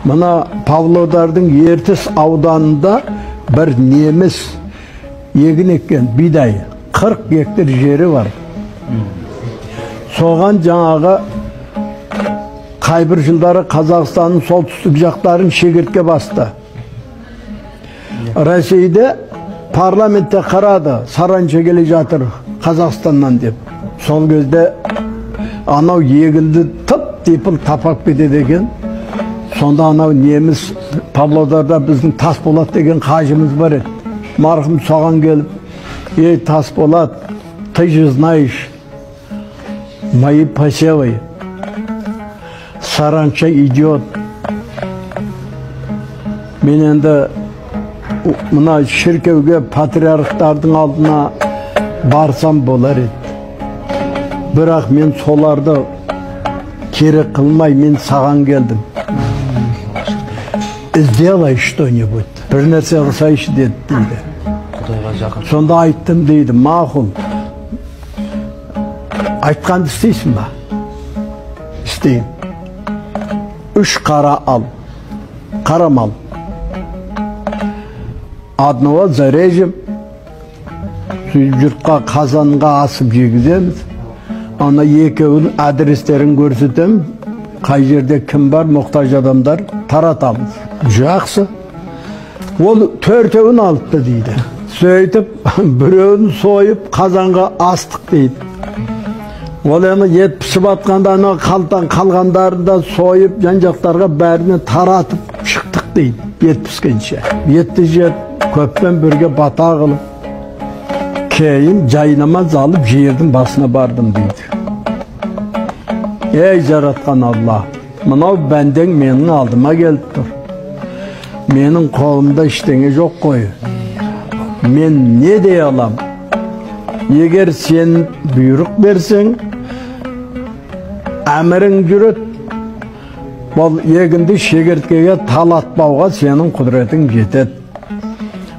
Мына Павлодардың Ертіс ауданында бір неміс егін еккен бидай 40 гектар жері бар. Соған жаңағы қайбір жылдары Қазақстанның солтүстік жақтарын шегіртке басты. Ресейде парламентте қарады, саранча келе жатыр Қазақстаннан деп. Сол кезде анау егінді тып-типыл тапап кетеді екен. Сонда анау неміс Павлодарда біздің Тасболат деген қажымыз бар еді. Марқұм соған келіп, ей Тасболат, ты же знаешь, мои посевы, саранча идет. Мен енді мына шіркеуге патриархтардың алдына барсам болар еді. Бірақ мен соларды керек қылмай, мен саған келдім. Сделай что-нибудь. Бір нәрсе қылсайшы деді дейді. Сонда айттым дейді, мақұл. Айтқанды істейсің ба? Істейін. 3 қара ал. Қара мал. Одного зарежем. Жұртқа қазанға асып жегіземіз. Ана екеуінің адрестерін көрсетеміз. Қай жерде кім бар, мұқтаж адамдар таратамыз. Жақсы. Ол 4-еуін алыпты дейді. Сөйтіп, біреуін сойып, қазанға астық дейді. Ол енді ет пісіп атқанда, қалтан қалғандарын да сойып, жан-жақтарға бәріне таратып шықтық дейді. Ет піскенше. Етті жеп, көппен бірге бата қылып, кейін жайнамаз алып, жердің басына бардым дейді. Ей жаратқан Алла, мынау бәндең менің алдыма келіп тұр. Менің қолымда ештеңе жоқ қой. Мен не дей алам? Егер сен бұйрық берсең, әмірің жүрет, бұл егінді шегірткеге талатпауға сенің құдіретің жетеді.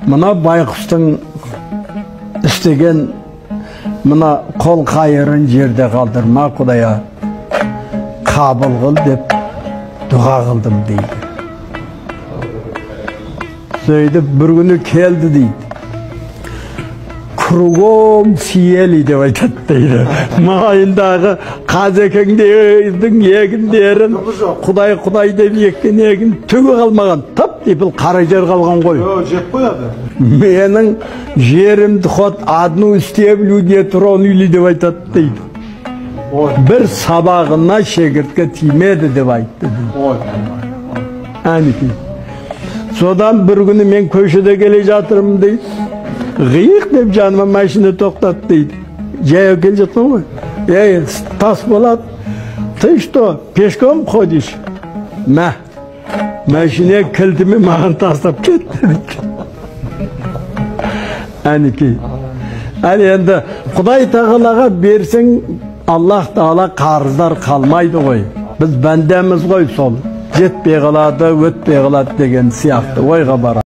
Мына байқұстың істеген мына қол қайырын жерде қалдырма, Құдая. Қабыл қыл деп дұға қылдым дейді. Сөйтіп бір күні келді дейді. Кругом сиели деп айтады дейді. Майындағы қазекеңдердің егіндерін Құдай деп еккен егін түгі қалмаған. Тып-типыл қара жер қалған ғой. Жеп қояды. Менің жерімді ход одну стеблю нейтронный деп айтады дейді. Бір сабағына шегіртке тимеді деп айтты. Әнекей. Содан бір күні мен көшеде келе жатырмын дейді. Ғиық деп жаныма машина тоқтат дейді. Жаяу келе жатқан ғой. Ей, Тасболат, ты что, пешком ходишь? Мә, машина кілтіме маған тастап кетті дейді. Әнекей. Әлі енді Құдай тағалаға берсең, Аллах Тағала қарыздар қалмайды ғой. Біз бәндеміз ғой сол. Жетпей қалады, өтпей қалады деген сияқты ойға барады.